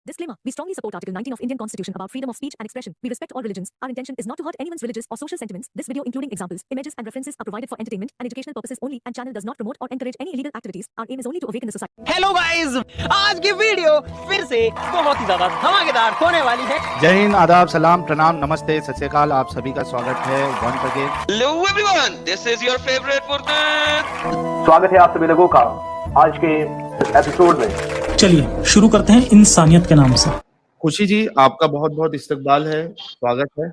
Disclaimer. We strongly support Article 19 of Indian Constitution about freedom of speech and expression. We respect all religions. Our intention is not to hurt anyone's religious or social sentiments. This video, including examples, images, and references, are provided for entertainment and educational purposes only, and channel does not promote or encourage any illegal activities. Our aim is only to awaken the society. Hello guys, आज की video फिर से बहुत ही ज्यादा धमाकेदार होने वाली है। जय हिंद, आदाब, सलाम, प्रणाम, नमस्ते, सत श्री अकाल। आप सभी का स्वागत है once again. Hello everyone, this is your favorite Murtad. स्वागत है आप सभी लोगों का आज के एपिसोड में। चलिए शुरू करते हैं इंसानियत के नाम से। खुशी जी, आपका बहुत बहुत इस्तकबाल है, स्वागत है।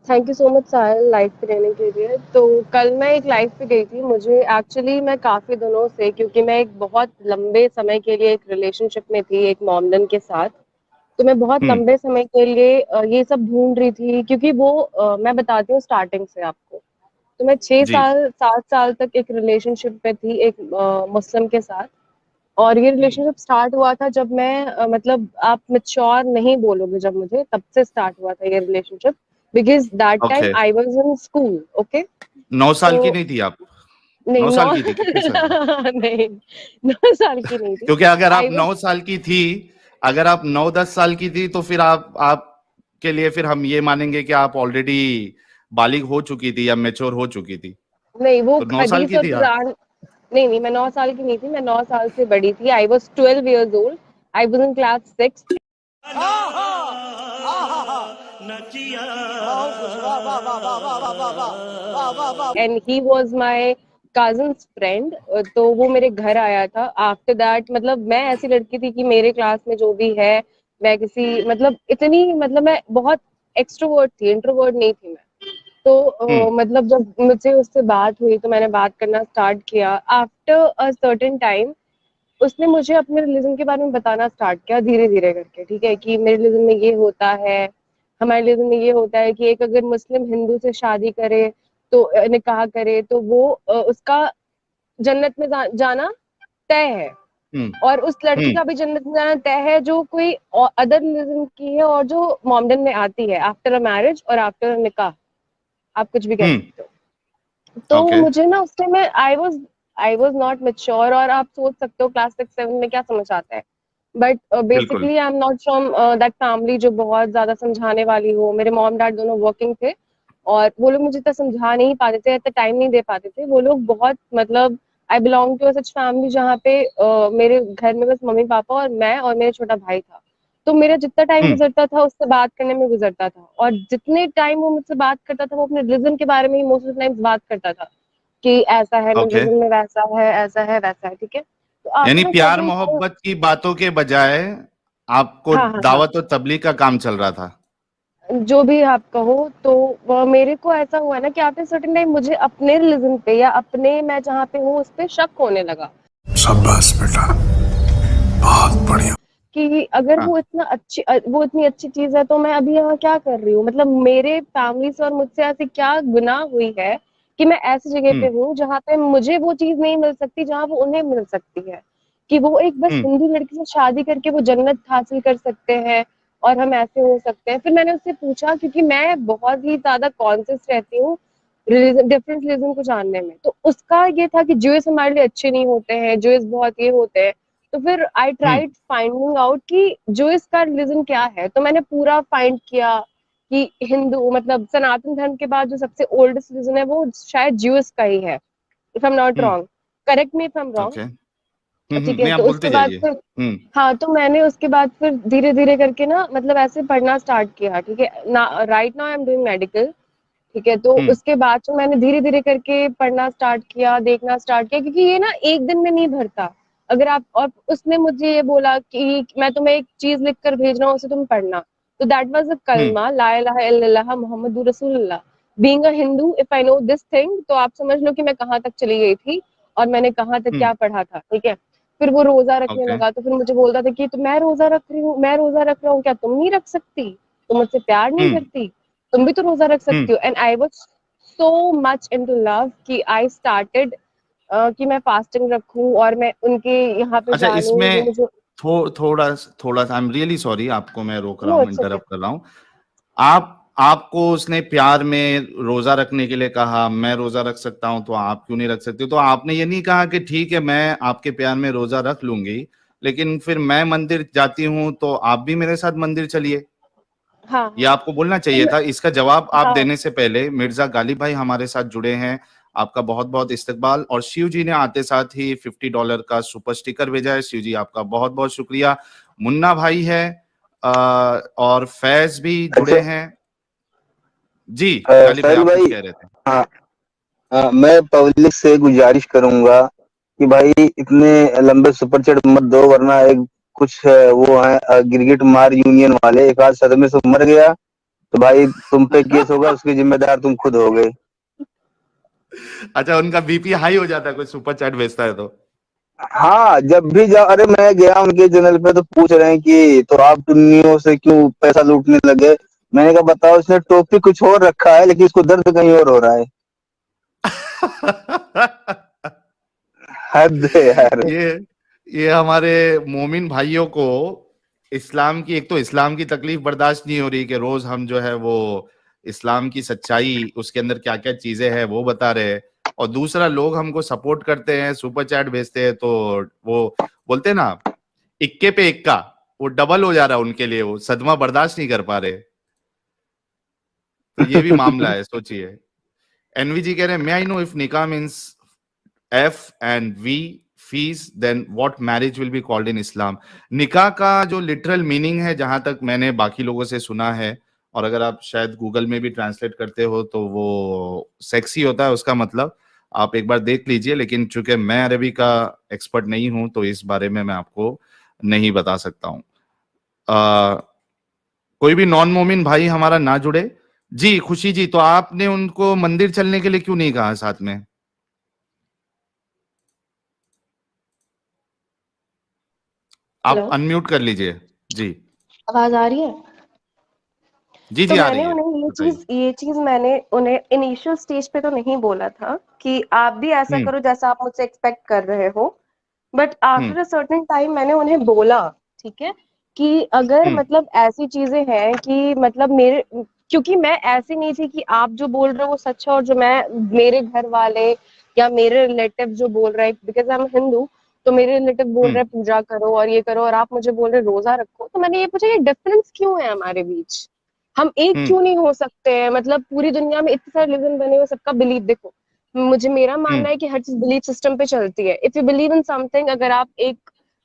Thank you so much Sahil live पे रहने के लिए। तो कल मैं एक लाइव पे गई थी। मुझे एक्चुअली मैं काफ़ी दिनों से, क्योंकि मैं एक बहुत लंबे समय के लिए एक रिलेशनशिप में थी एक मॉमडन के साथ, तो मैं बहुत लंबे समय के लिए ये सब ढूंढ रही थी। क्योंकि वो मैं बताती हूँ स्टार्टिंग से आपको। तो मैं 7 साल तक एक रिलेशनशिप में थी एक मुस्लिम के साथ, और ये रिलेशनशिप स्टार्ट हुआ था जब मैं मतलब आप मैच्योर नहीं बोलोगे, जब मुझे तब से स्टार्ट हुआ था ये relationship, because that time I was in school. Okay, 9 साल की नहीं थी आप? नहीं, 9 साल की थी? कितने साल की? नहीं, 9 साल की नहीं थी। क्योंकि अगर आप 9 साल की थी, अगर आप 9-10 साल की थी, तो फिर आप के लिए फिर हम ये मानेंगे कि आप ऑलरेडी बालिग हो चुकी थी या मैच्योर हो चुकी थी। नहीं, वो तो 9 साल की थी आप? नहीं, मैं 9 साल की नहीं थी, मैं 9 साल से बड़ी थी। I was 12 years old. I was in class 6. And he was my cousin's friend. तो वो मेरे घर आया था। आफ्टर दैट मतलब मैं ऐसी लड़की थी कि मेरे क्लास में जो भी है, मैं किसी मतलब इतनी मतलब मैं बहुत एक्सट्रोवर्ट थी, इंट्रोवर्ट नहीं थी मैं। तो मतलब जब मुझसे उससे बात हुई तो मैंने बात करना स्टार्ट किया। आफ्टर अ सर्टेन टाइम उसने मुझे अपने रिलीजन के बारे में बताना स्टार्ट किया, धीरे धीरे करके। ठीक है, कि मेरे रिलीजन में ये होता है, हमारे रिलीजन में ये होता है कि एक अगर मुस्लिम हिंदू से शादी करे तो निकाह करे तो वो उसका जन्नत में जाना तय है, और उस लड़की का भी जन्नत में जाना तय है जो कोई अदर रिलीजन की है और जो मॉमडन में आती है आफ्टर अ मैरिज और आफ्टर निकाह। आप कुछ भी कह सकते हो। तो मुझे ना उससे मैं आई वॉज नॉट मेच्योर, और आप सोच सकते हो क्लास 6-7 में क्या समझ आता है। But basically I am not from that family जो बहुत ज्यादा समझाने वाली हो। मेरे मॉम डैड दोनों वर्किंग थे, और वो लोग मुझे इतना समझा नहीं पाते थे, इतना टाइम नहीं दे पाते थे। वो लोग बहुत मतलब I belong to such family जहाँ पे मेरे घर में बस मम्मी पापा और मैं और मेरा छोटा भाई था। तो मेरा जितना टाइम गुजरता था उससे बात करने में गुजरता था, और जितने टाइम वो मुझसे बात करता था वो अपने रिलीजन के बारे में ही मोस्ट ऑफ टाइम्स बात करता था कि ऐसा है मेरे रिलीजन में, वैसा है, ऐसा है, वैसा है। ठीक है, तो यानी प्यार मोहब्बत की बातों के बजाय आपको दावत और तबलीग का काम चल रहा था, जो भी आप कहो। तो मेरे को ऐसा हुआ ना कि आफ्टर सर्टेन टाइम मुझे अपने रिलीजन पे या अपने मैं जहाँ पे हूँ उस पे शक होने लगा। शाबाश बेटा, बहुत बढ़िया। कि अगर वो इतनी अच्छी चीज है तो मैं अभी यहाँ क्या कर रही हूँ। मतलब मेरे फैमिली से और मुझसे ऐसी क्या गुनाह हुई है कि मैं ऐसी जगह पे हूँ जहाँ पे मुझे वो चीज नहीं मिल सकती जहाँ वो उन्हें मिल सकती है। कि वो एक बस हिंदू लड़की से शादी करके वो जन्नत हासिल कर सकते हैं और हम ऐसे हो सकते हैं। फिर मैंने उससे पूछा, क्योंकि मैं बहुत ही ज्यादा कॉन्शियस रहती हूँ डिफरेंट रिलीजन को जानने में। तो उसका ये था कि ज्यूइश हमारे लिए अच्छे नहीं होते हैं, ज्यूइश बहुत ये होते हैं। तो फिर आई ट्राइड फाइंडिंग आउट कि ज्यूइश का रिलीजन क्या है। तो मैंने पूरा फाइंड किया कि हिंदू मतलब सनातन धर्म के बाद जो सबसे ओल्डेस्ट रिलीजन है वो शायद ज्यूइश का ही है, if I am not wrong. Correct me if I am wrong. ठीक है, तो उसके बाद फिर हाँ, तो मैंने उसके बाद फिर धीरे धीरे करके ना मतलब ऐसे पढ़ना स्टार्ट किया। ठीक है ना, right now I am doing medical. ठीक है, तो उसके बाद से मैंने धीरे धीरे करके पढ़ना स्टार्ट किया, देखना स्टार्ट किया, क्योंकि ये ना एक दिन में नहीं भरता। अगर आप, और उसने मुझे ये बोला कि मैं तुम्हें एक चीज लिख कर भेज रहा हूँ, उसे तुम पढ़ना। तो दैट वाज अ कलमा, ला इलाहा इल्लल्लाह मुहम्मदुर रसूलुल्लाह। Being a Hindu, if I know this thing, तो आप समझ लो कि मैं कहाँ तक चली गई थी और मैंने कहाँ तक क्या पढ़ा था। ठीक है, फिर वो रोजा रखने लगा, तो फिर मुझे बोलता था कि तो मैं रोजा रख रही हूँ, मैं रोजा रख रहा हूँ, क्या तुम नहीं रख सकती? तुम मुझसे प्यार नहीं करती? तुम भी तो रोजा रख सकती हो। And I was so much into love कि आई स्टार्टेड कि मैं फास्टिंग रखूं और मैं उनके यहाँ पे अच्छा, जानूं। इसमें मुझे थोड़ा सा आई एम रियली सॉरी, आपको मैं रोक रहा हूँ, इंटरप्ट कर रहा हूँ। आपको उसने प्यार में रोजा रखने के लिए कहा, मैं रोजा रख सकता हूं तो आप क्यों नहीं रख सकते? तो आपने ये नहीं कहा कि ठीक है मैं आपके प्यार में रोजा रख लूंगी, लेकिन फिर मैं मंदिर जाती हूँ तो आप भी मेरे साथ मंदिर चलिए। हाँ ये आपको बोलना चाहिए था। इसका जवाब आप हाँ देने से पहले मिर्जा गालिब भाई हमारे साथ जुड़े हैं, आपका बहुत बहुत इस्तकबाल। और शिव जी ने आते साथ ही $50 का सुपर स्टिकर भेजा है। शिव जी आपका बहुत बहुत शुक्रिया। मुन्ना भाई है और फैज भी जुड़े अच्छा हैं जी। गालिब भाई साहिल आप कुछ भाई, कह रहे थे। हाँ मैं पब्लिक से गुजारिश करूंगा कि भाई इतने लंबे सुपर चैट मत दो, वरना एक कुछ वो है गिरगिट मार यूनियन वाले, एक आध सदमे से मर गया तो भाई तुम पे केस होगा, उसके जिम्मेदार तुम खुद होगे। अच्छा, उनका बीपी हाई हो जाता है कोई सुपर चैट भेजता है तो? हाँ जब भी जा, अरे मैं गया उनके चैनल पे तो पूछ रहे हैं कि तो आप टुन्नियों से क्यों पैसा लूटने लगे। मैंने कहा बताओ, इसने टॉपिक कुछ और रखा है लेकिन इसको दर्द कहीं और हो रहा है। हद है यार। ये हमारे मोमिन भाइयों को इस्लाम की, एक तो इस्लाम की तकलीफ बर्दाश्त नहीं हो रही कि रोज हम जो है वो इस्लाम की सच्चाई, उसके अंदर क्या क्या चीजें हैं वो बता रहे हैं, और दूसरा लोग हमको सपोर्ट करते हैं, सुपर चैट भेजते हैं, तो वो बोलते हैं ना इक्के पे इक्का, वो डबल हो जा रहा है उनके लिए, वो सदमा बर्दाश्त नहीं कर पा रहे। तो ये भी मामला है, सोचिए। एनवीजी कह रहे हैं, मे आई नो इफ निकाह means F and V fees, then what marriage will be called in Islam? निकाह का जो लिटरल मीनिंग है, जहां तक मैंने बाकी लोगों से सुना है, और अगर आप शायद गूगल में भी ट्रांसलेट करते हो तो वो सेक्सी होता है उसका मतलब, आप एक बार देख लीजिए। लेकिन चूंकि मैं अरबी का एक्सपर्ट नहीं हूं तो इस बारे में मैं आपको नहीं बता सकता हूं। कोई भी नॉन मोमिन भाई हमारा ना जुड़े जी। खुशी जी, तो आपने उनको मंदिर चलने के लिए क्यों नहीं कहा साथ में? आप हेलो, अनम्यूट कर लीजिए जी। आवाज आ रही है? जी तो जी, आ मैंने रही है, उन्हें बताइए। ये चीज मैंने उन्हें इनिशियल स्टेज पे तो नहीं बोला था कि आप भी ऐसा हम्म करो जैसा आप मुझसे एक्सपेक्ट कर रहे हो, but hmm after a certain time मैंने उन्हें बोला, ठीक है, कि अगर हम्म मतलब ऐसी चीजें हैं कि मतलब मेरे, क्योंकि मैं ऐसी नहीं थी कि आप जो बोल रहे हो वो सच है और जो मैं, मेरे घर वाले या मेरे रिलेटिव जो बोल रहे हैं, बिकॉज आई एम हिंदू, तो मेरे रिलेटिव बोल रहे हम्म हैं पूजा करो और ये करो, और आप मुझे बोल रहे रोजा रखो, तो मैंने ये पूछा ये डिफरेंस क्यों है हमारे बीच, हम एक हम्म क्यों नहीं हो सकते हैं? मतलब पूरी दुनिया में इतने सारे रिलीजन बने हुए, सबका बिलीव देखो, मुझे मेरा हम्म मानना है कि हर चीज बिलीफ सिस्टम पे चलती है। If you believe in something, अगर आप एक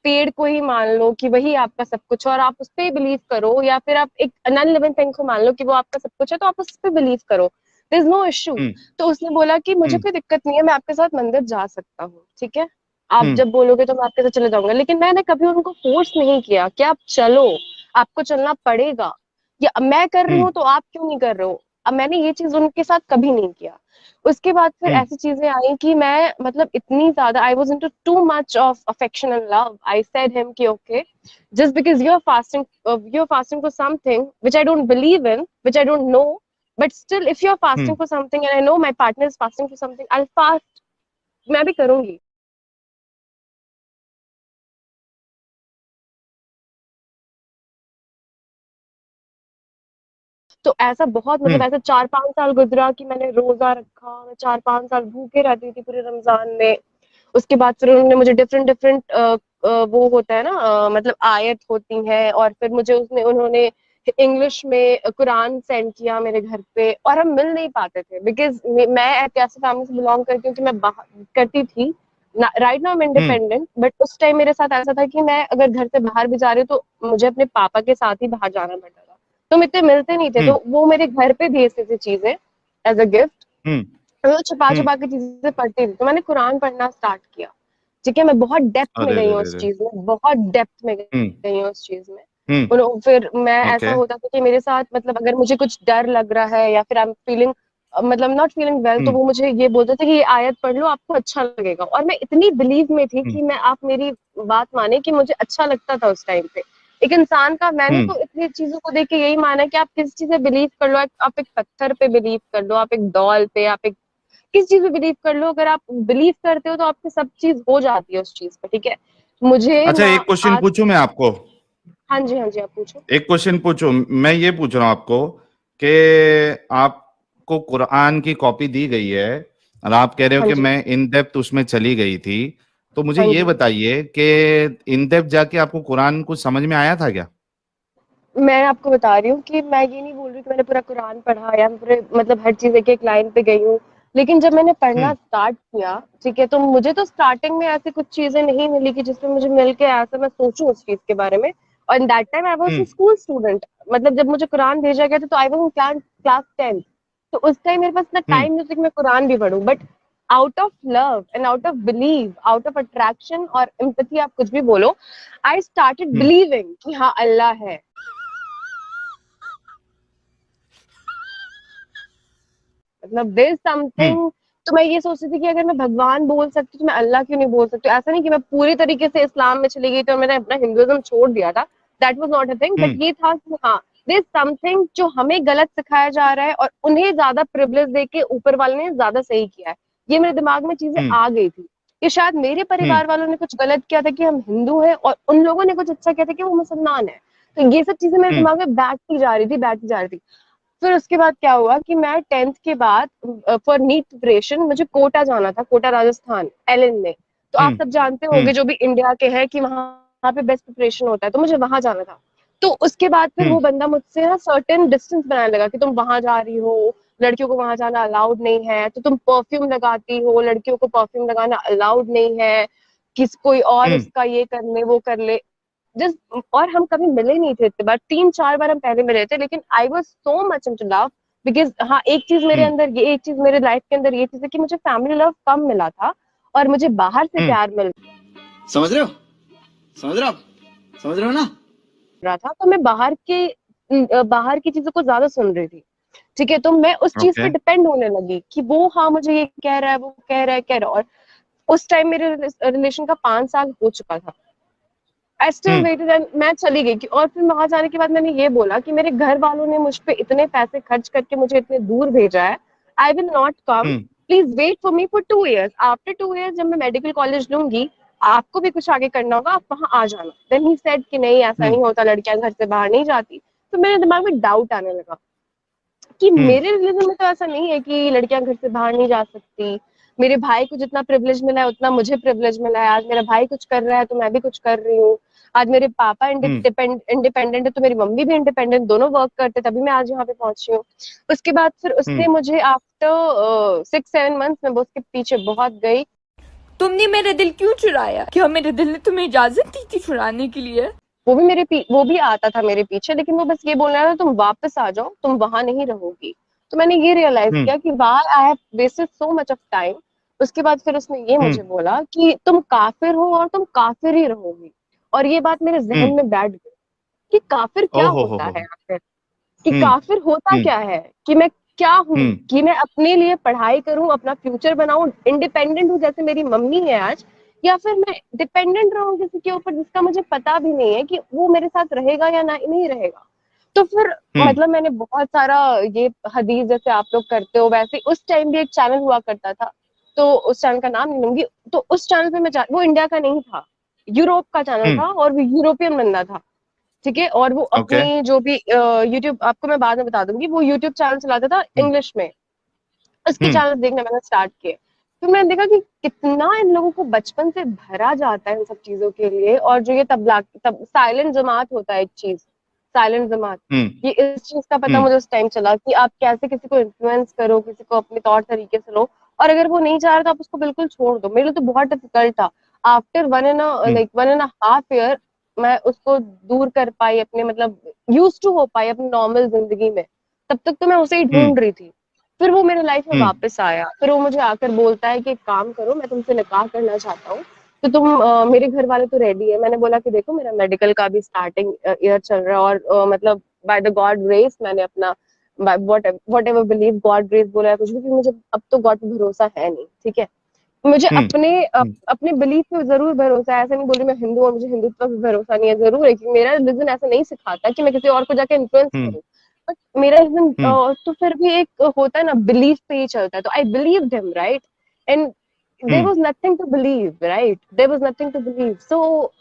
पेड़ को ही मान लो कि वही आपका सब कुछ है और आप उस पर बिलीव करो, या फिर आप एक नॉन लिविंग थिंग को मान लो कि वो आपका सब कुछ है, तो आप उस पर बिलीव करो, देयर इज नो इश्यू। हम्म तो उसने बोला कि मुझे हम्म कोई दिक्कत नहीं है, मैं आपके साथ मंदिर जा सकता हूँ, ठीक है, आप हम्म जब बोलोगे तो मैं आपके साथ चले जाऊंगा, लेकिन मैंने कभी उनको फोर्स नहीं किया कि आप चलो, आपको चलना पड़ेगा, या मैं कर रही हम्म हूँ तो आप क्यों नहीं कर रहे हो। अब मैंने ये चीज उनके साथ कभी नहीं किया। उसके बाद फिर हम्म ऐसी चीजें आई कि मैं मतलब इतनी ज्यादा I was into too much of affection and love. I said him कि okay, just because you are fasting for something which I don't believe in, which I don't know, but still if you are fasting hmm for something and I know my partner is fasting for something, I will fast, मैं भी करूंगी। तो ऐसा बहुत मतलब हम्म ऐसा 4-5 साल गुजरा कि मैंने रोजा रखा, मैं 4-5 साल भूखे रहती थी पूरे रमजान में। उसके बाद फिर उन्होंने मुझे डिफरेंट डिफरेंट वो होता है ना, मतलब आयत होती है, और फिर मुझे उसने उन्होंने इंग्लिश में कुरान सेंड किया मेरे घर पे, और हम मिल नहीं पाते थे बिकॉज मैं एक ऐसी फैमिली से बिलोंग करती हूँ कि मैं बाहर करती थी, right now I am hmm independent, but उस टाइम मेरे साथ ऐसा था कि मैं अगर घर से बाहर भी जा रही हूँ तो मुझे अपने पापा के साथ ही बाहर जाना पड़ता था, तो हम इतने मिलते नहीं थे, हम्म तो वो मेरे घर पे भेजते थे चीजें एज अ गिफ्ट, हम्म मैं छुपा हम्म छुपा के चीजें पढ़ती थी, तो मैंने कुरान पढ़ना स्टार्ट किया, ठीक है, मैं बहुत डेप्थ में अरे गई रे हूँ रे उस रे। चीज में, बहुत डेप्थ में हम्म गई हूँ उस चीज में। हम्म फिर मैं, ऐसा ओके। होता था कि मेरे साथ मतलब अगर मुझे कुछ डर लग रहा है या फिर आई एम फीलिंग मतलब नॉट फीलिंग वेल, तो हम्म वो मुझे ये बोलते थे कि ये आयत पढ़ लो आपको अच्छा लगेगा, और मैं इतनी बिलीव में थी हम्म कि मैं, आप मेरी बात माने कि मुझे अच्छा लगता था उस टाइम पे। एक इंसान का, मैंने हम्म तो इतनी चीजों को देख के यही माना कि आप किस चीज पे बिलीव कर लो, आप एक पत्थर पे बिलीव कर लो, आप एक डॉल पे, आप एक किस चीज पे बिलीव कर लो, अगर आप बिलीव करते हो तो आपकी सब चीज हो जाती है उस चीज पे, ठीक है। मुझे अच्छा, ना एक क्वेश्चन आज, पूछूं मैं आपको? हाँ जी हाँ जी, आप पूछो। एक क्वेश्चन पूछूं मैं, ये पूछ रहा हूं आपको कि आपको कुरान की कॉपी दी गई है और आप कह रहे हो हाँ कि जी मैं इन डेप्थ उसमें चली गई थी, तो मुझे हाँ ये जी। बताइए कि इन डेप्थ जाके आपको कुरान कुछ समझ में आया था क्या? मैं आपको बता रही हूँ कि मैं ये नहीं बोल रही कि मैंने पूरा कुरान पढ़ा या मैं पूरे मतलब हर चीज़ एक-एक लाइन पे गई हूँ। लेकिन जब मैंने पढ़ना हम्म स्टार्ट किया, ठीक है, तो मुझे तो स्टार्टिंग में ऐसी कुछ चीज़ें नहीं मिली कि जिसमें मुझे मिल के ऐसा मैं सोचूँ उस चीज़ के बारे में। और in that time I was a hmm school student. मतलब जब मुझे कुरान भेजा गया था तो I was in class 10th। तो उस टाइम मेरे पास इतना हम्म टाइम नहीं था कि मैं कुरान भी पढूँ। But out of love and out of believe, out of attraction और एम्पैथी, आप कुछ भी बोलो, आई स्टार्टेड हम्म बिलीविंग कि हाँ, अल्लाह है। मतलब देयर इज हम्म समथिंग। तो मैं ये सोचती थी कि अगर मैं भगवान बोल सकती तो मैं अल्लाह क्यों नहीं बोल सकती। ऐसा नहीं कि मैं पूरी तरीके से इस्लाम में चली गई तो मैंने अपना हिंदुइज्म छोड़ दिया था। That was not a thing. But hmm ये था कि हाँ, देयर इज समथिंग जो हमें गलत सिखाया जा रहा है और उन्हें ज्यादा प्रिविलेज देके ऊपर वाले ने ज्यादा सही किया है। ये मेरे दिमाग में चीजें हम्म आ गई थी कि शायद मेरे हम्म परिवार वालों ने कुछ गलत किया था कि हम हिंदू हैं और उन लोगों ने कुछ अच्छा किया था कि वो मुसलमान है। तो ये सब चीजें मेरे हम्म दिमाग में बैठती जा रही थी। फिर उसके बाद क्या हुआ कि मैं 10th के बाद फॉर नीट प्रिपरेशन मुझे कोटा जाना था, कोटा राजस्थान, एलएन में। तो आप हम्म सब जानते होंगे हम्म जो भी इंडिया के हैं कि वहां पे बेस्ट प्रिपरेशन होता है, तो मुझे वहां जाना था। तो उसके बाद फिर हम्म वो बंदा मुझसे ना सर्टेन डिस्टेंस बनाने लगा कि तुम वहां जा रही हो, लड़कियों को वहां जाना अलाउड नहीं है, तो तुम परफ्यूम लगाती हो, लड़कियों को परफ्यूम लगाना अलाउड नहीं है, किस कोई और हम्म उसका ये कर ले वो कर ले। जिस और हम कभी मिले नहीं थे इतने बार, 3-4 बार हम पहले मिले थे, लेकिन I was so much into love. Because हाँ, हम्म एक चीज मेरे लाइफ के अंदर ये चीज है कि मुझे फैमिली लव कम मिला था और मुझे बाहर से हम्म प्यार मिल समझ रहे हो? समझ रहे हो आप? समझ रहे हो ना? रहा था। तो मैं बाहर की चीजों को ज्यादा सुन रही थी। ठीक है, तो मैं उस चीज ओके पे डिपेंड होने लगी कि वो हाँ मुझे ये कह रहा है, वो कह रहा है। और उस टाइम मेरे रिलेशन का 5 साल हो चुका था। I still hmm waited and मैं चली गई कि और फिर वहां जाने के बाद मैंने ये बोला कि मेरे घर वालों ने मुझ पे इतने पैसे खर्च करके मुझे इतने दूर भेजा है, I will not come. Hmm please wait for me for 2 years। After 2 years जब मैं मेडिकल कॉलेज लूंगी, आपको भी कुछ आगे करना होगा, आप वहां आ जाना। देन ही सेड कि नहीं, ऐसा हम्म नहीं होता, लड़कियां घर से बाहर नहीं जाती। तो मेरे दिमाग में डाउट आने लगा कि हम्म मेरे रिलीजन में तो ऐसा नहीं है कि लड़कियां घर से बाहर नहीं जा सकती। मेरे भाई को जितना प्रिविलेज मिला है उतना मुझे प्रिविलेज मिला है। आज मेरा भाई कुछ कर रहा है तो मैं भी कुछ कर रही हूँ। आज मेरे पापा हम्म इंडिपेंडेंट है तो मेरी मम्मी भी इंडिपेंडेंट, दोनों वर्क करते तभी मैं आज यहाँ पे पहुंची हूँ। उसके बाद फिर उसने हम्म मुझे आफ्टर 6-7 months में उसके पीछे बहुत गई। तुमने मेरा दिल क्यों चुराया? क्या मेरे दिल ने तुम्हें इजाजत दी थी चुराने के लिए? वो भी आता था मेरे पीछे, लेकिन वो बस ये बोल रहा था तुम वापस आ जाओ, तुम वहां नहीं रहोगी। तो मैंने ये रियलाइज हम्म किया कि why I have wasted so much of time. उसके बाद फिर उसने ये हम्म मुझे बोला कि तुम काफिर हो और तुम काफिर ही रहोगी। और ये बात मेरे जहन हम्म में बैठ गई कि काफिर क्या होता हो है आखिर, कि हम्म काफिर होता हम्म क्या है, कि मैं क्या हूँ, हम्म कि मैं अपने लिए पढ़ाई करूं, अपना फ्यूचर बनाऊं, इंडिपेंडेंट हूं जैसे मेरी मम्मी है आज, या फिर मैं डिपेंडेंट रहूं किसी के ऊपर जिसका मुझे पता भी नहीं है कि वो मेरे साथ रहेगा या नहीं रहेगा। तो फिर हम्म मतलब मैंने बहुत सारा ये हदीस जैसे आप लोग करते हो वैसे उस टाइम भी एक चैनल हुआ करता था, तो उस चैनल का नाम नहीं लूंगी। तो उस चैनल पे वो इंडिया का नहीं था, यूरोप का चैनल हम्म था और वो यूरोपियन बंदा था। ठीक है, और वो ओके अपनी जो भी यूट्यूब, आपको मैं बाद में बता दूंगी, वो यूट्यूब चैनल चलाता था हम्म इंग्लिश में। उसके हम्म चैनल देखना मैंने स्टार्ट किए। फिर मैंने देखा कि कितना इन लोगों को बचपन से भरा जाता है इन सब चीजों के लिए। और जो ये तब साइलेंट जमात होता है, एक चीज साइलेंट जमात, हम्म ये इस चीज का पता हम्म मुझे उस टाइम चला कि आप कैसे किसी को इन्फ्लुएंस करो, किसी को अपने तौर तरीके से लो, और अगर वो नहीं चाह रहा तो आप उसको बिल्कुल छोड़ दो। मेरे लिए तो बहुत डिफिकल्ट था। आफ्टर 1.5 year मैं उसको दूर कर पाई अपने, मतलब यूज टू हो पाई अपनी नॉर्मल जिंदगी में। तब तक तो मैं उसे ही हम्म ढूंढ रही थी। फिर वो मेरे लाइफ में हम्म वापस आया। फिर वो मुझे आकर बोलता है कि एक काम करो, मैं तुमसे निकाह करना चाहता हूँ, तो तुम मेरे घर वाले तो रेडी है। मैंने बोला कि देखो मेरा मेडिकल का भी स्टार्टिंग ईयर चल रहा है और मतलब बाय द गॉड ग्रेस मैंने अपना what ever believe God grace बोला है कुछ भी, क्योंकि मुझे अब तो गॉड पे भरोसा है नहीं। ठीक है, मुझे अपने बिलीफ पे जरूर भरोसा है। ऐसा नहीं बोल रही मैं हिंदू हूँ मुझे हिंदुत्व पे भरोसा नहीं है, जरूर है कि मेरा रिलीजन ऐसा नहीं सिखाता कि मैं किसी और को जाके इन्फ्लुएंस हम्म करूँ। बट मेरा रिलीजन हम्म तो फिर भी एक होता है ना, बिलीफ पे ही चलता है। तो I believed him, right, and there hmm was nothing to believe, right, there was nothing to believe. So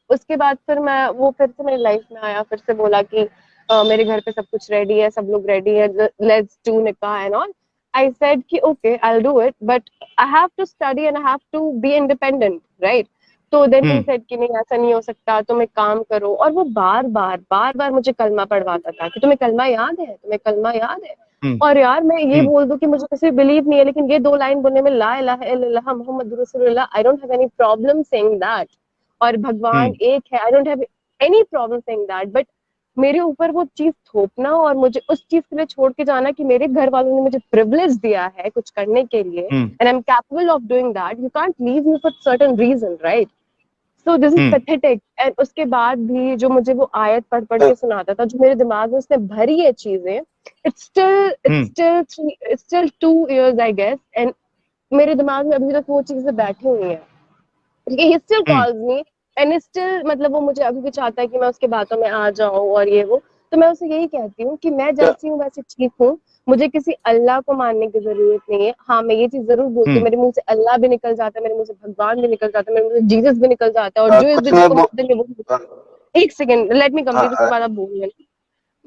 उसके बाद फिर वो फिर से मेरी लाइफ में आया, फिर से बोला कि मेरे घर पे सब कुछ रेडी है, सब लोग रेडी है, लेट्स डू निकाह एंड ऑल। I said कि okay, I'll do it, but I have to study and I have to be independent, right? तो then he said कि नहीं ऐसा नहीं हो सकता, तुम एक काम करो। और वो बार बार मुझे कलमा पढ़वाता था कि तुम्हें कलमा याद है, तुम्हें कलमा याद है। और यार मैं ये बोल दूं कि मुझे किसी बिलीव नहीं है, लेकिन ये 2 लाइन बोलने में ला इलाहा इल्लल्लाह मुहम्मद रसूलुल्लाह, I don't have any problem saying that. और भगवान एक है, I don't have any problem saying that. But मेरे ऊपर वो चीज थोपना और मुझे उस चीज के लिए छोड़ के जाना कि मेरे घर वालों ने मुझे प्रिविलेज दिया है कुछ करने के लिए, and I am capable of doing that, you can't leave me for certain reason, right? So this is pathetic. And उसके बाद भी जो मुझे वो आयत पढ़ के सुनाता था, जो मेरे दिमाग में उसने भरी है चीजें, it's still 2 years I guess, and मेरे दिमाग में अभी तक वो चीजें बैठी हुई हैं। he still calls me and still मतलब वो मुझे अभी भी चाहता है कि मैं उसके बातों में आ जाऊं और ये वो। तो मैं उसे यही कहती हूँ कि मैं जैसी हूँ वैसे ठीक हूँ, मुझे किसी अल्लाह को मानने की जरूरत नहीं है। हाँ, मैं ये चीज जरूर बोलती हूँ, मेरे मुंह से अल्लाह भी निकल जाता है, मेरे मुंह से भगवान भी निकल जाता है, मेरे मुंह से जीसस भी निकल जाता है, और जो इस दिन को देंगे वो, एक सेकेंड लेट मी कंप्लीट, उसके बाद आप बोल लेना।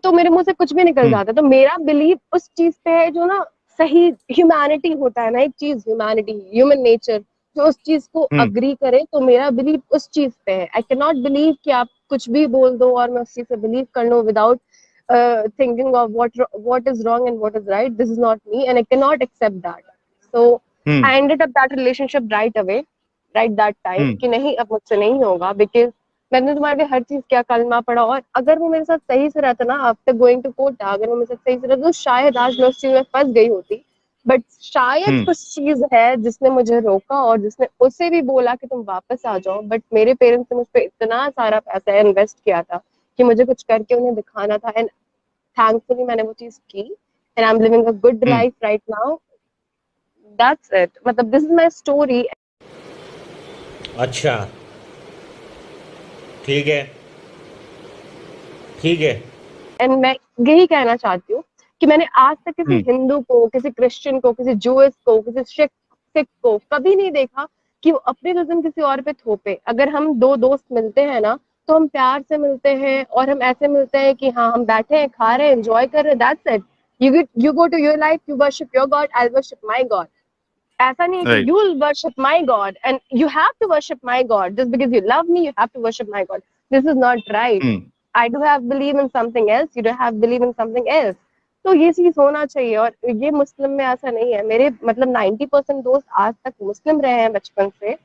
तो मेरे मुंह से कुछ भी निकल जाता है। तो मेरा बिलीव उस चीज पे है जो ना सही ह्यूमैनिटी होता है ना, एक चीज ह्यूमैनिटी, ह्यूमन नेचर, जो उस चीज को अग्री करे, तो मेरा बिलीव उस चीज पे है। आई कैन नॉट बिलीव कि आप कुछ भी बोल दो और मैं उस चीज से बिलीव कर लूं without thinking of what is wrong and what is right. This is not me and I cannot accept that. So I ended up that relationship right away, right that time, कि नहीं अब मुझसे नहीं होगा, because मैंने तुम्हारे लिए हर चीज क्या कलमा पढ़ा, और अगर वो मेरे साथ सही से रहता ना, आफ्टर गोइंग टू कोटा, अगर वो मेरे साथ सही से रहता तो शायद आज मैं उस चीज में फंस गई होती। बट शायद कुछ चीज है जिसने मुझे रोका और जिसने उसे भी बोला कि तुम वापस आ जाओ। बट मेरे पेरेंट्स ने मुझ पर इतना सारा पैसा इन्वेस्ट किया था कि मुझे कुछ करके उन्हें दिखाना था, एंड थैंकफुली मैंने वो चीज की, and I M living a good life right now. That's it, मतलब दिस इज माय स्टोरी। अच्छा, ठीक है, ठीक है। एंड मैं यही कहना चाहती हूँ कि मैंने आज तक किसी हिंदू को, किसी क्रिश्चियन को, किसी जूइश को, किसी सिख को कभी नहीं देखा कि वो अपने रिजन किसी और पे थोपे। अगर हम 2 दोस्त मिलते हैं ना, तो हम प्यार से मिलते हैं और हम ऐसे मिलते हैं कि हाँ हम बैठे हैं, खा रहे हैं, एंजॉय कर रहे हैं, that's it. You go to your life, you worship your god, I worship my god. ऐसा नहीं है कि you will worship my god and you have to worship my god just because you love me, you have to worship my god. This is not right. I do have believe in something else, you do have believe in something else. तो ये चीज होना चाहिए, और ये मुस्लिम में ऐसा नहीं है। मेरे मतलब 90% दोस्त आज तक मुस्लिम रहे हैं बचपन से,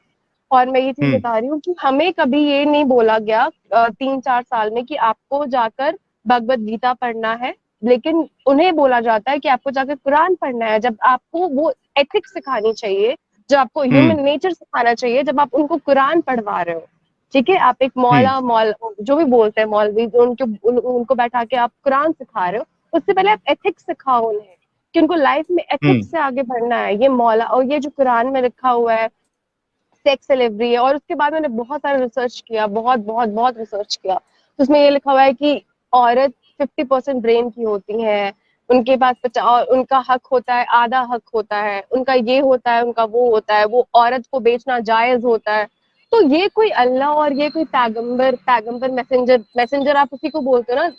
और मैं ये चीज बता रही हूँ कि हमें कभी ये नहीं बोला गया 3-4 साल में कि आपको जाकर भगवत गीता पढ़ना है, लेकिन उन्हें बोला जाता है कि आपको जाकर कुरान पढ़ना है। जब आपको वो एथिक्स सिखानी चाहिए, जब आपको ह्यूमन नेचर सिखाना चाहिए, जब आप उनको कुरान पढ़वा रहे हो, ठीक है, आप एक मौला जो भी बोलते हैं मौलवी, जो उनको बैठा के आप कुरान सिखा रहे हो, उससे पहले आप एथिक्स सिखाओ उन्हें कि उनको लाइफ में एथिक्स से आगे बढ़ना है। ये मौला और ये जो कुरान में लिखा हुआ है सेक्स डिलीवरी है, और उसके बाद मैंने बहुत सारा रिसर्च किया, बहुत रिसर्च किया। तो उसमें ये लिखा हुआ है कि औरत 50% ब्रेन की होती है, उनके पास उनका हक होता है, आधा हक होता है, उनका ये होता है, उनका वो होता है, वो औरत को बेचना जायज होता है। तो ये कोई अल्लाह और ये कोई पैगंबर मैसेंजर आप उसी को बोलते हो ना,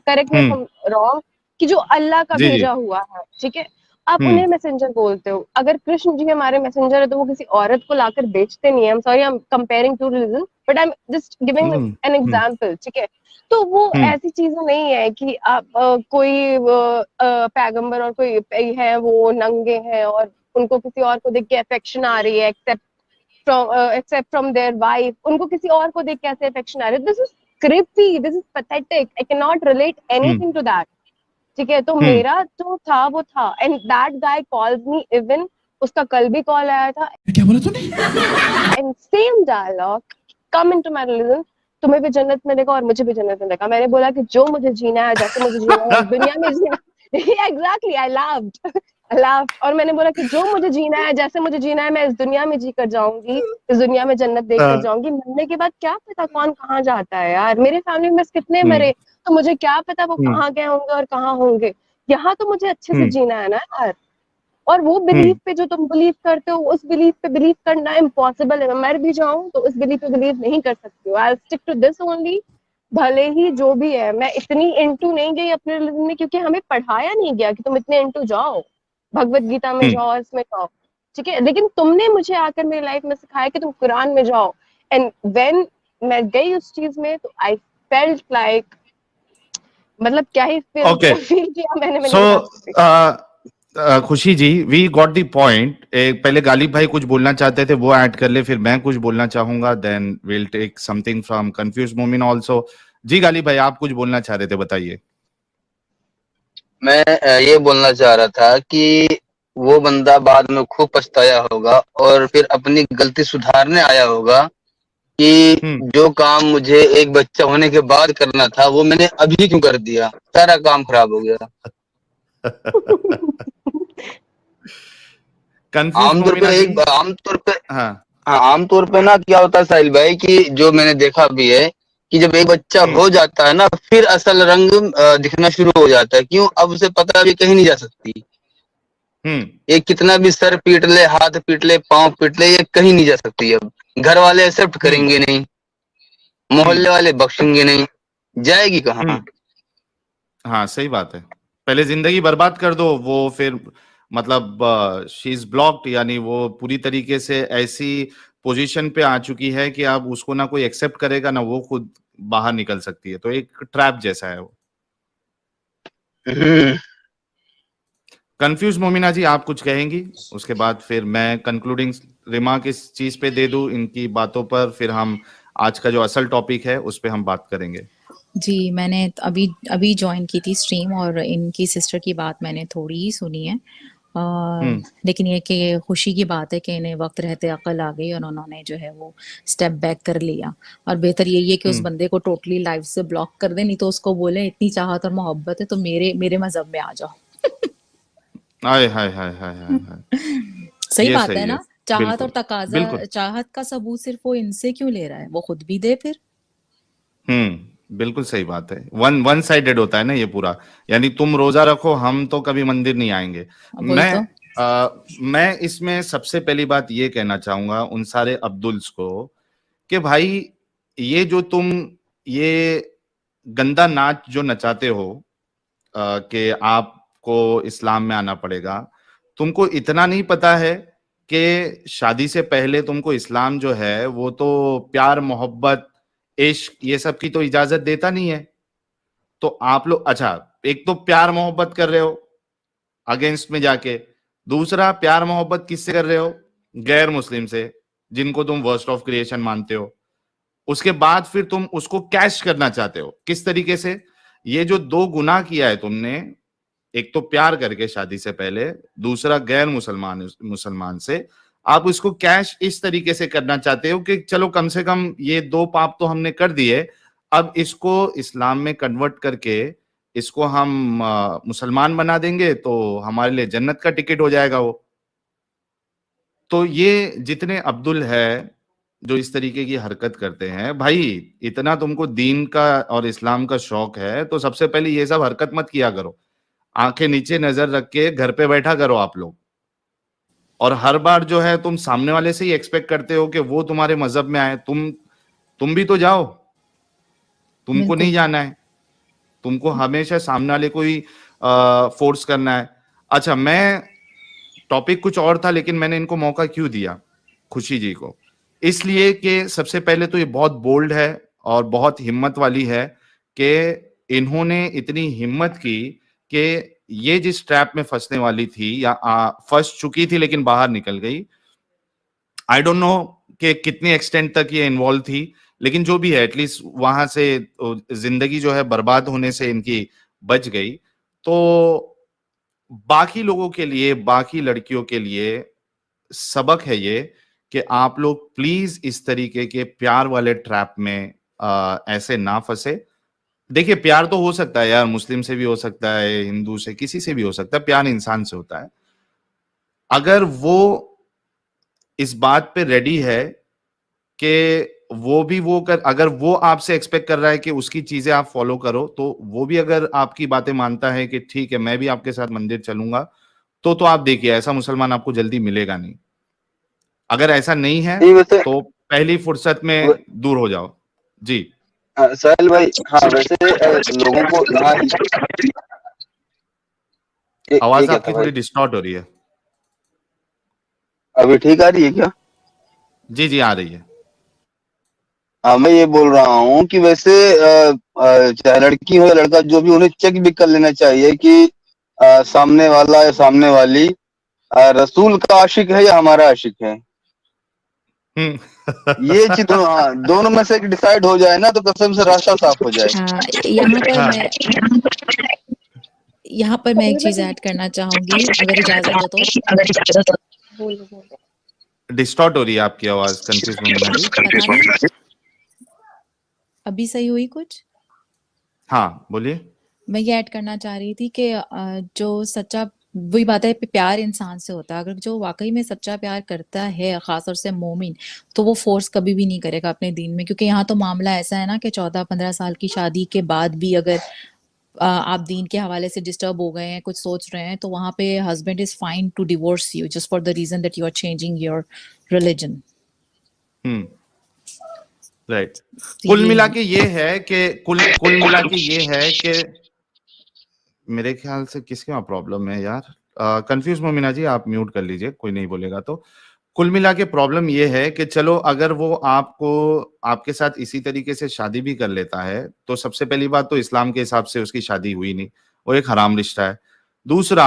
correct me if I am wrong, कि जो अल्लाह का भेजा हुआ है, ठीक है, आप उन्हें मैसेंजर बोलते हो। अगर कृष्ण जी हमारे मैसेंजर है तो वो किसी औरत को लाकर बेचते नहीं है। I am sorry, I am comparing to religion, but I am just giving an example, ठीक है। तो वो ऐसी चीजें नहीं है कि आप कोई पैगंबर और कोई है वो नंगे हैं और उनको किसी और को देख के अफेक्शन आ रही है, except from their wife, उनको किसी और को देख के ऐसे अफेक्शन आ रही है। This is creepy, this is pathetic, I cannot relate anything to that, ठीक है। तो मेरा जो था वो था, and that guy called me, even उसका कल भी कॉल आया था, क्या बोला तूने, and same dialogue, come into my religion, तुम्हें भी जन्नत मिलेगा और मुझे भी जन्नत मिलेगा। मैंने बोला कि जो मुझे जीना है, जैसे मुझे जीना है दुनिया में जीना exactly, I laughed, और मैंने बोला कि जो मुझे जीना है, जैसे मुझे जीना है, मैं इस दुनिया में जी कर जाऊंगी, इस दुनिया में जन्नत देख कर जाऊंगी। मरने के बाद क्या पता कौन कहाँ जाता है यार, मेरे फैमिली में कितने मरे, तो मुझे क्या पता वो कहाँ गए होंगे और कहाँ होंगे। यहाँ तो मुझे अच्छे से जीना है ना यार। और वो बिलीफ पे जो तुम बिलीव करते हो, उस बिलीफ पे बिलीव करना इम्पॉसिबल है। मैं मर भी जाऊं तो उस बिलीफ पे बिलीव नहीं कर सकती हूँ। I stick to this only, भले ही जो भी है। मैं इतनी इंटू नहीं गई अपने रिलीजन में, क्योंकि हमें पढ़ाया नहीं गया कि तुम इतने इंटू जाओ। भगवत गीता में जाओ, इसमें जाओ, ठीक है, लेकिन तुमने मुझे आकर मेरी लाइफ में सिखाया कि तुम कुरान में जाओ। एंड व्हेन मैं गई उस चीज में, तो आई फेल्ट लाइक, मतलब क्या ही फील किया मैंने। सो खुशी जी, वी गॉट द पॉइंट। पहले गालिब भाई कुछ बोलना चाहते थे, वो ऐड कर ले, फिर मैं कुछ बोलना चाहूंगा, then will take something from confuse Momin also. जी गालिब भाई, आप कुछ बोलना चाह रहे थे, बताइए। मैं ये बोलना चाह रहा था कि वो बंदा बाद में खूब पछताया होगा और फिर अपनी गलती सुधारने आया होगा कि जो काम मुझे एक बच्चा होने के बाद करना था वो मैंने अभी क्यों कर दिया, सारा काम खराब हो गया। आमतौर पे ना क्या होता है साहिल भाई, कि जो मैंने देखा भी है कि जब एक बच्चा हो जाता है ना, फिर असल रंग दिखना शुरू हो जाता है। क्यों? अब उसे पता भी कहीं नहीं जा सकती। ये कितना भी सर पीट ले, हाथ पीट ले, पांव पीट ले, ये कहीं नहीं जा सकती। अब घर वाले एक्सेप्ट करेंगे नहीं, मोहल्ले वाले बख्शेंगे नहीं, जाएगी कहाँ? हाँ सही बात है। पहले जिंदगी बर्बाद कर दो, वो फिर मतलब शी इज ब्लॉक्ड, यानी वो पूरी तरीके से ऐसी पोजीशन पे आ चुकी है कि अब उसको ना कोई एक्सेप्ट करेगा, ना वो खुद बाहर निकल सकती है। तो एक ट्रैप जैसा है वो। कंफ्यूज मोमिना जी, आप कुछ कहेंगी? उसके बाद फिर मैं कंक्लूडिंग रिमार्क इस चीज पे दे दूं, इनकी बातों पर, फिर हम आज का जो असल टॉपिक है उस पे हम बात करेंगे। जी, मैंने अभी ज्वाइन की थी स्ट्रीम, और इनकी सिस्टर की बात मैंने थोड़ी ही सुनी है। लेकिन ये कि खुशी की बात है कि इन्हें वक्त रहते अकल आ गई और उन्होंने जो है वो स्टेप बैक कर लिया। और बेहतर यही है कि उस बंदे को टोटली लाइफ से ब्लॉक कर दे, नहीं तो उसको बोले इतनी चाहत और मोहब्बत है तो मेरे मजहब में आ जाओ। हाय हाय हाय हाय हाय। सही बात है ना? चाहत और तकाजा, चाहत का सबूत सिर्फ वो इनसे क्यों ले रहा है, वो खुद भी दे फिर। बिल्कुल सही बात है। वन साइडेड होता है ना ये पूरा, यानी तुम रोजा रखो, हम तो कभी मंदिर नहीं आएंगे। मैं इसमें सबसे पहली बात ये कहना चाहूंगा उन सारे अब्दुल्स को कि भाई, ये जो तुम ये गंदा नाच जो नचाते हो कि आपको इस्लाम में आना पड़ेगा, तुमको इतना नहीं पता है कि शादी से पहले तुमको इस्लाम जो है वो तो प्यार मोहब्बत इश्क ये सब की तो इजाजत देता नहीं है। तो आप लोग, अच्छा, एक तो प्यार मोहब्बत कर रहे हो अगेंस्ट में जाके, दूसरा प्यार मोहब्बत किससे कर रहे हो? गैर मुस्लिम से, जिनको तुम वर्स्ट ऑफ क्रिएशन मानते हो। उसके बाद फिर तुम उसको कैश करना चाहते हो। किस तरीके से? ये जो दो गुनाह किया है तुमने, एक तो प्यार करके शादी से पहले, दूसरा गैर मुसलमान से, आप इसको कैश इस तरीके से करना चाहते हो कि चलो कम से कम ये दो पाप तो हमने कर दिए, अब इसको इस्लाम में कन्वर्ट करके इसको हम मुसलमान बना देंगे तो हमारे लिए जन्नत का टिकट हो जाएगा वो। तो ये जितने अब्दुल है जो इस तरीके की हरकत करते हैं, भाई इतना तुमको दीन का और इस्लाम का शौक है तो सबसे पहले ये सब हरकत मत किया करो। आंखें नीचे नजर रख के घर पे बैठा करो आप लोग। और हर बार जो है तुम सामने वाले से ही एक्सपेक्ट करते हो कि वो तुम्हारे मजहब में आए। तुम भी तो जाओ, तुमको नहीं जाना है, तुमको हमेशा सामने वाले को ही फोर्स करना है। अच्छा, मैं टॉपिक कुछ और था लेकिन मैंने इनको मौका क्यों दिया खुशी जी को? इसलिए कि सबसे पहले तो ये बहुत बोल्ड है और बहुत हिम्मत वाली है कि इन्होंने इतनी हिम्मत की कि ये जिस ट्रैप में फंसने वाली थी या फंस चुकी थी लेकिन बाहर निकल गई, आई डोंट नो कि कितनी एक्सटेंट तक ये इन्वॉल्व थी, लेकिन जो भी है एटलीस्ट वहां से जिंदगी जो है बर्बाद होने से इनकी बच गई। तो बाकी लोगों के लिए, बाकी लड़कियों के लिए सबक है ये कि आप लोग प्लीज इस तरीके के प्यार वाले ट्रैप में ऐसे ना फंसे। देखिए, प्यार तो हो सकता है यार, मुस्लिम से भी हो सकता है, हिंदू से, किसी से भी हो सकता है, प्यार इंसान से होता है। अगर वो इस बात पे रेडी है कि अगर वो आपसे एक्सपेक्ट कर रहा है कि उसकी चीजें आप फॉलो करो, तो वो भी अगर आपकी बातें मानता है कि ठीक है मैं भी आपके साथ मंदिर चलूंगा, तो आप देखिए ऐसा मुसलमान आपको जल्दी मिलेगा नहीं। अगर ऐसा नहीं है तो पहली फुर्सत में दूर हो जाओ। जी साहिल भाई, हाँ वैसे लोगों को आवाज क्या आपकी था थोड़ी भाई? डिस्टॉर्ट हो रही है। अभी ठीक आ रही है क्या? जी जी, आ रही है। हाँ, मैं ये बोल रहा हूँ कि वैसे चाहे लड़की हो या लड़का, जो भी, उन्हें चेक भी कर लेना चाहिए कि सामने वाला या सामने वाली रसूल का आशिक है या हमारा आशिक है। ये चीज दोनों में से डिसाइड हो जाए ना, तो कसम से रास्ता साफ हो जाए। यहाँ पर मैं एक चीज ऐड करना चाहूंगी, अगर इजाजत हो तो। डिस्टॉर्ट हो रही है आपकी आवाज, कंफ्यूज मोमिना जी। पता नहीं अभी सही हुई कुछ? हाँ बोलिए। मैं ये ऐड करना चाह रही थी कि जो सच्चा, वही बात है, प्यार इंसान से होता है। अगर जो वाकई में सच्चा प्यार करता है, खासतौर से मोमिन, तो वो फोर्स कभी भी नहीं करेगा अपने दीन में। क्योंकि यहाँ तो मामला ऐसा है ना कि 14-15 साल की शादी के बाद भी अगर आप दीन के हवाले से डिस्टर्ब हो गए हैं, कुछ सोच रहे हैं, तो वहां पे husband is fine to divorce you just for the reason that you are changing your religion. Right. कुल मिला के ये है कि मेरे ख्याल से किसके वहां प्रॉब्लम है यार। कंफ्यूज मोमिना जी, आप म्यूट कर लीजिए, कोई नहीं बोलेगा तो। कुल मिला के प्रॉब्लम ये है कि चलो, अगर वो आपको आपके साथ इसी तरीके से शादी भी कर लेता है, तो सबसे पहली बात तो इस्लाम के हिसाब से उसकी शादी हुई नहीं, वो एक हराम रिश्ता है। दूसरा,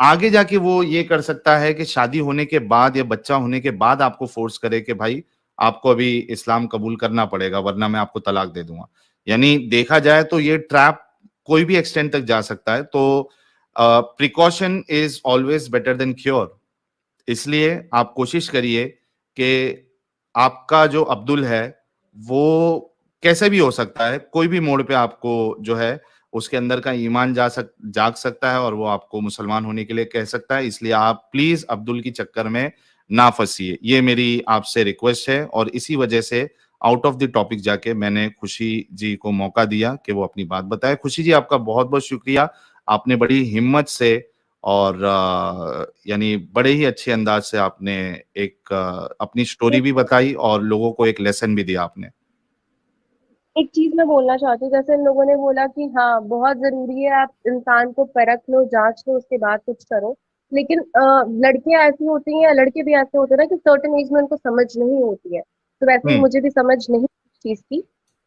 आगे जाके वो ये कर सकता है कि शादी होने के बाद या बच्चा होने के बाद आपको फोर्स करे कि भाई आपको अभी इस्लाम कबूल करना पड़ेगा, वरना मैं आपको तलाक दे दूंगा। यानी देखा जाए तो ये ट्रैप कोई भी एक्सटेंट तक जा सकता है। तो precaution is always better than cure. इसलिए आप कोशिश करिए कि आपका जो अब्दुल है वो कैसे भी हो सकता है, कोई भी मोड़ पे आपको जो है उसके अंदर का ईमान जाग सकता है और वो आपको मुसलमान होने के लिए कह सकता है। इसलिए आप प्लीज अब्दुल की चक्कर में ना फंसिए, ये मेरी आपसे रिक्वेस्ट है। और इसी वजह से आउट ऑफ द टॉपिक जाके मैंने खुशी जी को मौका दिया कि वो अपनी बात बताए। खुशी जी, आपका बहुत बहुत शुक्रिया। आपने बड़ी हिम्मत से और यानी बड़े ही अच्छे अंदाज से आपने एक अपनी स्टोरी भी बताई और लोगों को एक लेसन भी दिया आपने। एक चीज मैं बोलना चाहती हूँ, जैसे इन लोगों ने बोला कि हाँ बहुत जरूरी है आप इंसान को परख लो, जांच लो, उसके बाद कुछ करो। लेकिन लड़कियां ऐसी होती हैं, लड़के भी ऐसे होते हैं ना कि सर्टेन एज में उनको समझ नहीं होती है। तो वैसे ही मुझे भी समझ नहीं इस चीज की,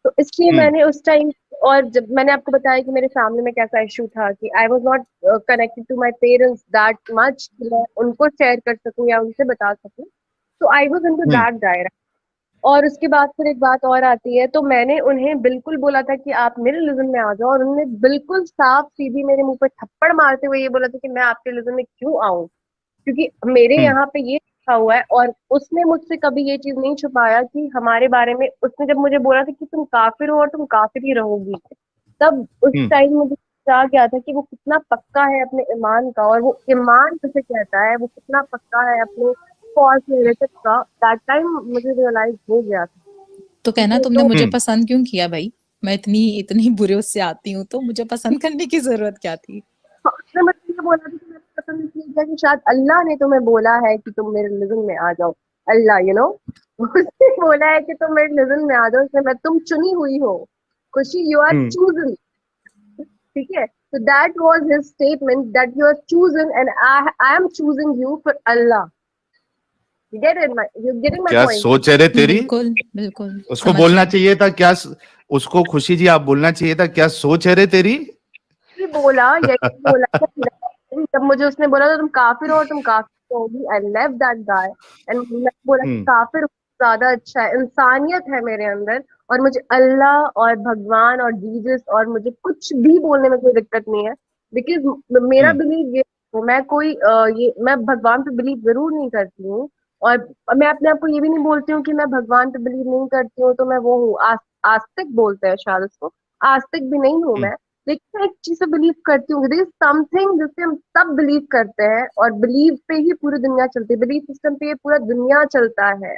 तो इसलिए मैंने उस टाइम, और जब मैंने आपको बताया कि मेरे फैमिली में कैसा इशू था कि I was not connected to my parents that much, मैं उनको शेयर कर सकूं या उनसे बता सकूं, तो आई वॉज इनटू दैट दायरा। और उसके बाद फिर एक बात और आती है, तो मैंने उन्हें बिल्कुल बोला था कि आप मेरे रिलीजन में आ जाओ, और उन्होंने बिल्कुल साफ सीधी मेरे मुंह पे थप्पड़ मारते हुए ये बोला था कि मैं आपके रिलीजन में क्यों आऊं, क्योंकि मेरे यहाँ पे ये लिखा हुआ है। और उसने मुझसे कभी ये चीज नहीं छुपाया कि हमारे बारे में, उसने जब मुझे बोला था कि तुम काफिर हो और तुम काफिर ही रहोगी, तब उस टाइम मुझे आ गया था कि वो कितना पक्का है अपने ईमान का, और वो ईमान जिसे कहता है वो कितना पक्का है अपने फॉल्स नैरेटिव का। दैट टाइम मुझे रियलाइज हो गया था। तो कहना तुमने मुझे पसंद क्यों किया भाई? मैं इतनी बुरे उससे आती हूँ, तो मुझे पसंद करने की जरूरत क्या थी? उसने मुझे ये बोला था कि मैंने पसंद इसलिए किया कि शायद अल्लाह ने तुम्हें बोला है कि तुम मेरे रिलीजन में आ जाओ। अल्लाह उसने बोला है कि तुम मेरे रिलीजन में आ जाओ, इसलिए मैं, तुम चुनी हुई हो खुशी, यू आर चूजन। ठीक है, so that was his statement that you are chosen and I am choosing you for Allah. You get it? You're getting my क्या point? सोच है रे तेरी? बिल्कुल बिल्कुल। उसको बोलना चाहिए था क्या? उसको खुशी जी आप बोलना चाहिए था, क्या सोच है रे तेरी? यही बोला जब मुझे उसने बोला था तुम काफिर हो, तुम काफिर होगी, I left that guy and मैं बोला कि काफिर ज्यादा अच्छा है, इंसानियत है मेरे अंदर, और मुझे अल्लाह और भगवान और जीसस और मुझे कुछ भी बोलने में कोई दिक्कत नहीं है। बिकॉज मेरा बिलीव ये, मैं भगवान पे बिलीव जरूर नहीं करती हूँ, और मैं अपने आप को ये भी नहीं बोलती हूँ कि मैं भगवान पे बिलीव नहीं करती हूँ तो मैं वो हूँ, आस्तिक बोलते हैं शायद उसको, आस्तिक भी नहीं हूँ मैं। लेकिन मैं एक चीज से बिलीव करती हूँ, दिस समथिंग जिससे हम सब बिलीव करते हैं, और बिलीव पे ही पूरी दुनिया चलती है, बिलीव सिस्टम पे ये पूरा दुनिया चलता है।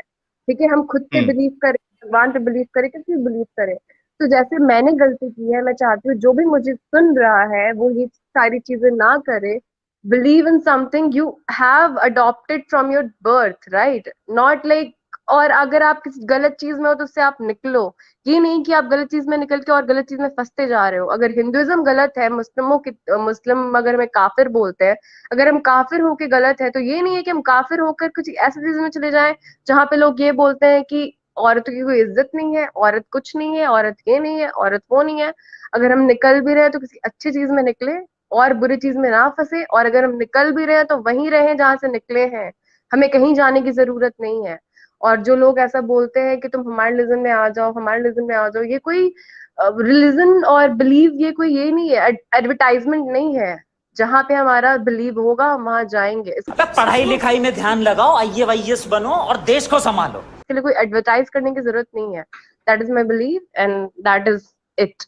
ठीक है, हम खुद पे बिलीव करें, भगवान पे बिलीव करें, किसी पे बिलीव करें। तो जैसे मैंने गलती की है, मैं चाहती हूँ जो भी मुझे सुन रहा है वो ये सारी चीजें ना करे। Believe in something you have adopted from your birth, right? Not like और अगर आप किसी गलत चीज में हो तो उससे आप निकलो। ये नहीं कि आप गलत चीज में निकल के और गलत चीज में फंसते जा रहे हो। अगर हिंदुइज्म गलत है, मुस्लिम अगर हमें काफिर बोलते हैं, अगर हम काफिर होके गलत है, तो ये नहीं है कि हम काफिर होकर कुछ ऐसी चीज में चले जाएं जहां पे लोग ये बोलते हैं कि औरतों की कोई इज्जत नहीं है, औरत कुछ नहीं है, औरत ये नहीं है, औरत वो नहीं है। अगर हम निकल भी रहे हैं तो किसी अच्छी चीज में निकले और बुरी चीज में ना फंसे, और अगर हम निकल भी रहे हैं तो वहीं रहे जहां से निकले हैं। हमें कहीं जाने की जरूरत नहीं है। और जो लोग ऐसा बोलते हैं कि तुम हमारे रिलीजन में आ जाओ, हमारे रिलीजन में आ जाओ, ये कोई रिलीजन और बिलीव, ये कोई ये नहीं है, एडवर्टाइजमेंट नहीं है। जहां पे हमारा बिलीव होगा हम वहां जाएंगे। पढ़ाई लिखाई में ध्यान लगाओ, IAS बनो और देश को संभालो। इसके लिए कोई एडवर्टाइज करने की जरूरत नहीं है। That is my believe and that is it.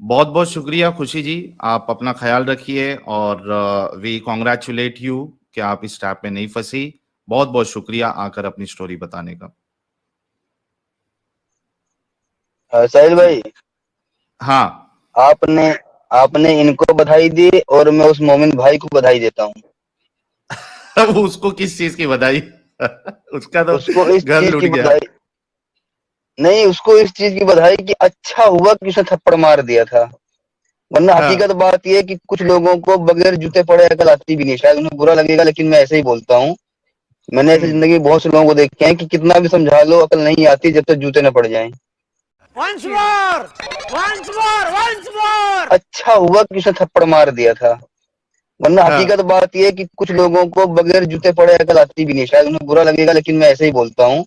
बहुत बहुत शुक्रिया खुशी जी, आप अपना ख्याल रखिए और वी कॉन्ग्रेचुलेट यू कि आप इस ट्रैप में नहीं फंसी। बहुत बहुत शुक्रिया आकर अपनी स्टोरी बताने का। साहिल भाई, हाँ, आपने इनको बधाई दी और मैं उस मोमिन भाई को बधाई देता हूँ। उसको किस चीज की बधाई? उसका तो उसको इस घर चीज लूट की गया। बधाई नहीं, उसको इस चीज की बधाई कि अच्छा हुआ कि उसने थप्पड़ मार दिया था। वरना हाँ। हकीकत बात यह है कि कुछ लोगों को बगैर जूते पड़े अकल आती भी नहीं। शायद उन्हें बुरा लगेगा, लेकिन मैं ऐसे ही बोलता हूँ। मैंने ऐसे जिंदगी में बहुत से लोगों को देखे हैं कि कितना भी समझा लो अकल नहीं आती जब तक जूते न पड़ जाएं। Once more! Once more! Once more! अच्छा हुआ कि उसने थप्पड़ मार दिया था। वरना हाँ। हकीकत बात यह है कि कुछ लोगों को बगैर जूते पड़े अकल आती भी नहीं। शायद उन्हें बुरा लगेगा, लेकिन मैं ऐसे ही बोलता हूँ।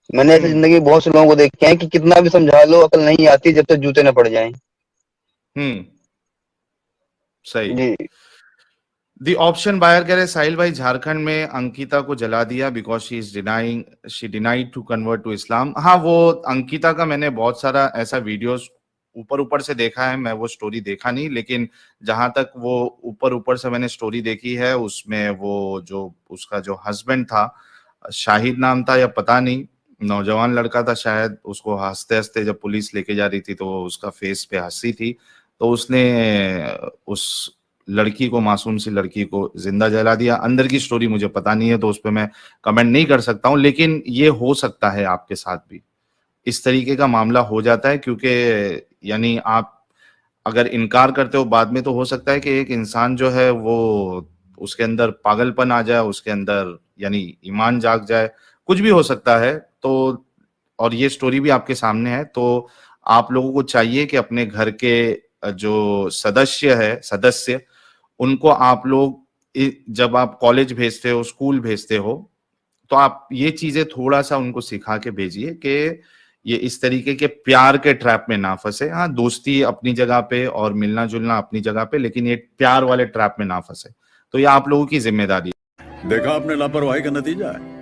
मैंने ऐसे जिंदगी में बहुत से लोगों को देखे हैं कि कितना भी समझा लो अकल नहीं आती जब तक जूते न पड़ जाएं। सही जी। दी ऑप्शन बायर कह रहे साहिल भाई, झारखंड में अंकिता को जला दिया because she denied to convert to Islam. हाँ, वो अंकिता का मैंने बहुत सारा ऐसा वीडियोस ऊपर ऊपर से देखा है, मैं वो स्टोरी देखा नहीं, लेकिन जहां तक वो ऊपर ऊपर से मैंने स्टोरी देखी है उसमें वो जो उसका जो हस्बैंड था, शाहिद नाम था या पता नहीं, नौजवान लड़का था शायद, उसको हंसते हंसते जब पुलिस लेके जा रही थी तो उसका फेस पे हंसी थी, तो उसने उस लड़की को, मासूम सी लड़की को जिंदा जला दिया। अंदर की स्टोरी मुझे पता नहीं है तो उस पर मैं कमेंट नहीं कर सकता हूं, लेकिन ये हो सकता है आपके साथ भी इस तरीके का मामला हो जाता है, क्योंकि यानी आप अगर इनकार करते हो बाद में तो हो सकता है कि एक इंसान जो है वो उसके अंदर पागलपन आ जाए, उसके अंदर यानी ईमान जाग जाए, कुछ भी हो सकता है। तो और ये स्टोरी भी आपके सामने है, तो आप लोगों को चाहिए कि अपने घर के जो सदस्य उनको आप लोग जब आप कॉलेज भेजते हो, स्कूल भेजते हो, तो आप ये चीजें थोड़ा सा उनको सिखा के भेजिए कि ये इस तरीके के प्यार के ट्रैप में ना फंसे। हाँ, दोस्ती अपनी जगह पे और मिलना जुलना अपनी जगह पे, लेकिन ये प्यार वाले ट्रैप में ना फंसे। तो ये आप लोगों की जिम्मेदारी है। देखा आपने लापरवाही का नतीजा है।